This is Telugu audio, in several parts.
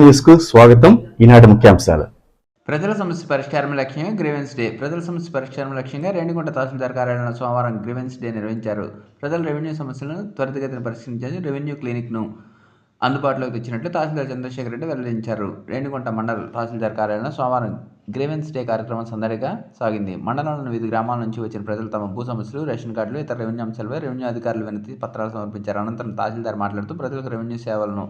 న్యూస్ కు స్వాగతం. ఈనాటి ముఖ్యాంశాలు. ప్రజల సమస్య పరిష్కారం లక్ష్యంగా గ్రీవెన్స్ డే. ప్రజల సమస్య పరిష్కారం లక్ష్యంగా రేణిగుంట తహసీల్దార్ కార్యాలయంలో సోమవారం గ్రీవెన్స్ డే నిర్వహించారు. ప్రజల రెవెన్యూ సమస్యలను త్వరితగతిన పరిష్కరించేందుకు రెవెన్యూ క్లినిక్ను అందుబాటులోకి తెచ్చినట్లు తహసీల్దార్ చంద్రశేఖర్ రెడ్డి వెల్లడించారు. రేణిగుంట మండల తహసీల్దార్ కార్యాలయంలో సోమవారం గ్రీవెన్స్ డే కార్యక్రమం సందడిగా సాగింది. మండలంలోని వివిధ గ్రామాల నుంచి వచ్చిన ప్రజలు తమ భూ సమస్యలు, రేషన్ కార్డులు, ఇతర రెవెన్యూ అంశాలపై రెవెన్యూ అధికారులు వినతి పత్రాలు సమర్పించారు. అనంతరం తహసీల్దార్ మాట్లాడుతూ ప్రజలకు రెవెన్యూ సేవలను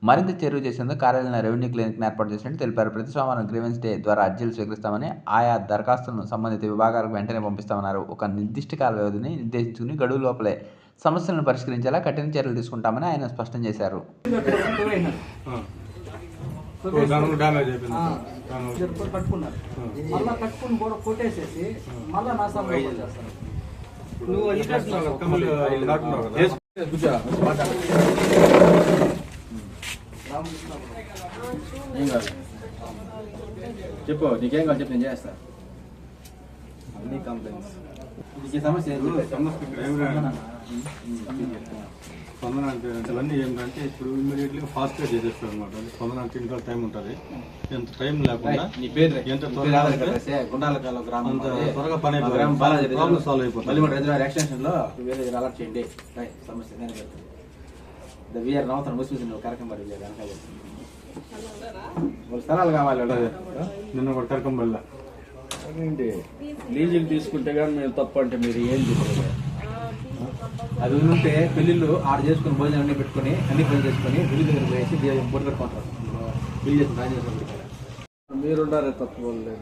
మరింత చేరువ చేసేందుకు కార్యాలయంలో రెవెన్యూ క్లినిక్ను ఏర్పాటు చేసినట్టు తెలిపారు. ప్రతి సోమవారం గ్రీవెన్స్ డే ద్వారా అర్జీలు స్వీకరిస్తామని, ఆయా దరఖాస్తులను సంబంధిత విభాగాలకు వెంటనే పంపిస్తామన్నారు. ఒక నిర్దిష్ట కాల వ్యవధిని నిర్దేశించుకుని గడువు లోపలే సమస్యలను పరిష్కరించేలా కఠిన చర్యలు తీసుకుంటామని ఆయన స్పష్టం చేశారు. చెప్పు, నీకేం కావాలి చెప్పు, నేను చేస్తా. అన్ని కంప్లైంట్స్ సమస్య స్పందన అంటే అవన్నీ ఏంటంటే ఇప్పుడు ఇమీడియట్గా ఫాస్ట్గా చేసేస్తారు అనమాట. స్పందన ఇంకా టైం ఉంటుంది, ఎంత టైం లేకుండా ఎంత త్వరగా పని ప్రాబ్లమ్ సాల్వ్ అయిపోతుంది. ఎక్స్టెన్షన్ లో వేరే అలర్ట్ చేయండి సమస్య వీఆర్ నవ్వుతాను ముస్లిం కార్యక్రమం స్థలాలు కావాలి. నిన్న ఒక కరకంబల్ల లీజులు తీసుకుంటే కానీ మేము తప్పు అంటే మీరు ఏం చెప్పారు? అది ఉంటే పెళ్లిళ్ళు ఆడ చేసుకుని భోజనం అన్ని పెట్టుకుని అన్ని పని చేసుకుని బిల్లు దగ్గర వేసి బొట్టు పెట్టుకుంటారు. బిల్లు చేసుకుని రాజు చేసుకుంటారు. మీరుండారే తప్పు వాళ్ళు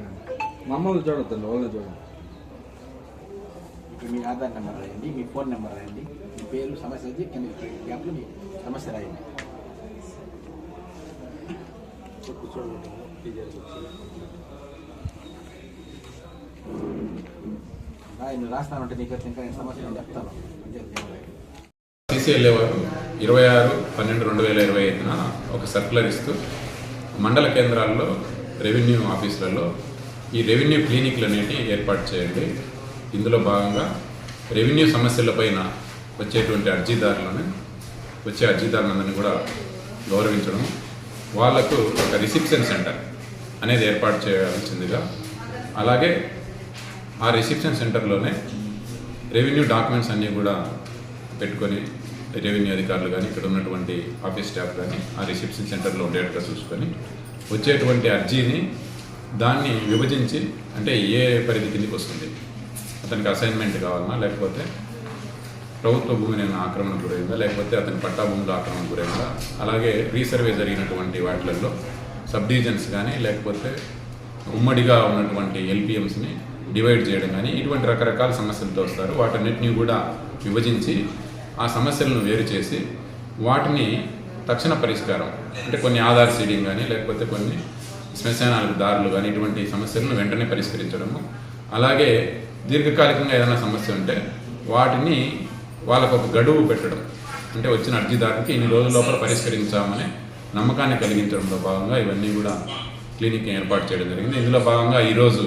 మమ్మల్ని చూడద్దండి, వాళ్ళని చూడండి. ఇప్పుడు మీ ఆధార్ నెంబర్ రాయండి, మీ ఫోన్ నెంబర్ రాయండి, మీ పేరు, సమస్య వచ్చి గ్యాప్లో మీ సమస్య రాయండి. నువ్వు రాస్తానంటే నీకు ఇంకా సమస్య నేను చెప్తాను. సీసీఎల్ఏ వారు 26/12/2025 ఒక సర్క్యులర్ ఇస్తూ మండల కేంద్రాల్లో రెవెన్యూ ఆఫీసులలో ఈ రెవెన్యూ క్లినిక్లు అనేవి ఏర్పాటు చేయండి. ఇందులో భాగంగా రెవెన్యూ సమస్యలపైన వచ్చేటువంటి అర్జీదారులందరినీ కూడా గౌరవించడం, వాళ్లకు ఒక రిసెప్షన్ సెంటర్ అనేది ఏర్పాటు చేయాల్సిందిగా, అలాగే ఆ రిసెప్షన్ సెంటర్లోనే రెవెన్యూ డాక్యుమెంట్స్ అన్నీ కూడా పెట్టుకొని రెవెన్యూ అధికారులు కానీ ఇక్కడ ఉన్నటువంటి ఆఫీస్ స్టాఫ్ కానీ ఆ రిసెప్షన్ సెంటర్లో ఉండేట్టుగా చూసుకొని వచ్చేటువంటి అర్జీని దాన్ని విభజించి, అంటే ఏ పరిధి కిందకి వస్తుంది, అతనికి అసైన్మెంట్ కావాలన్నా, లేకపోతే ప్రభుత్వ భూమిని ఆక్రమణ గురైందా, లేకపోతే అతని పట్టా భూములు ఆక్రమణ గురైందా, అలాగే రీసర్వే జరిగినటువంటి వాటిలలో సబ్ డివిజన్స్ కానీ లేకపోతే ఉమ్మడిగా ఉన్నటువంటి ఎల్పిఎంస్ని డివైడ్ చేయడం కానీ ఇటువంటి రకరకాల సమస్యలతో వస్తారు. వాటన్నిటిని కూడా విభజించి ఆ సమస్యలను వేరు చేసి వాటిని తక్షణ పరిష్కారం, అంటే కొన్ని ఆధార్ సీడింగ్ కానీ లేకపోతే కొన్ని శ్మశానాలకు దారులు కానీ ఇటువంటి సమస్యలను వెంటనే పరిష్కరించడము, అలాగే దీర్ఘకాలికంగా ఏదైనా సమస్య ఉంటే వాటిని వాళ్ళకు ఒక గడువు పెట్టడం, అంటే వచ్చిన అర్జీదారునికి ఇన్ని రోజుల లోపల పరిష్కరించామనే నమ్మకాన్ని కలిగించడంలో భాగంగా ఇవన్నీ కూడా క్లినిక్ ఏర్పాటు చేయడం జరిగింది. ఇందులో భాగంగా ఈరోజు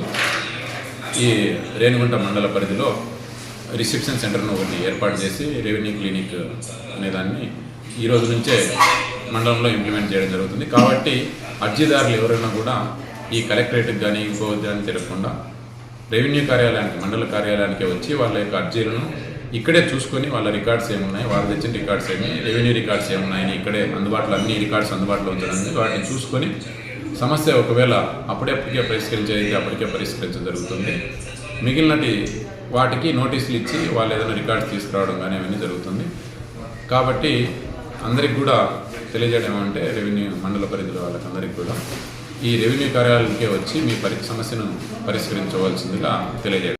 ఈ రేణిగుంట మండల పరిధిలో రిసెప్షన్ సెంటర్ను ఒకటి ఏర్పాటు చేసి రెవెన్యూ క్లినిక్ అనేదాన్ని ఈ రోజు నుంచే మండలంలో ఇంప్లిమెంట్ చేయడం జరుగుతుంది. కాబట్టి అర్జీదారులు ఎవరైనా కూడా ఈ కలెక్టరేట్కి కానీ ఇంకో దాన్ని తిరగకుండా రెవెన్యూ కార్యాలయానికి, మండల కార్యాలయానికి వచ్చి వాళ్ళ యొక్క అర్జీలను ఇక్కడే చూసుకొని వాళ్ళ రికార్డ్స్ ఏమున్నాయి, వాళ్ళు తెచ్చిన రికార్డ్స్ ఏమి, రెవెన్యూ రికార్డ్స్ ఏమున్నాయని ఇక్కడే అందుబాటులో అన్ని రికార్డ్స్ అందుబాటులో ఉంచడానికి వాటిని చూసుకొని సమస్య ఒకవేళ అప్పటికే పరిష్కరించేది అప్పటికే పరిష్కరించడం జరుగుతుంది. మిగిలినటి వాటికి నోటీసులు ఇచ్చి వాళ్ళు ఏదైనా రికార్డ్స్ తీసుకురావడం కానీ అవన్నీ జరుగుతుంది. కాబట్టి అందరికి కూడా తెలియజేయడం ఏమంటే రెవెన్యూ మండల పరిధిలో వాళ్ళకందరికీ కూడా ఈ రెవెన్యూ కార్యాలయాలకే వచ్చి మీ సమస్యను పరిష్కరించవలసిందిగా తెలియజేయడం.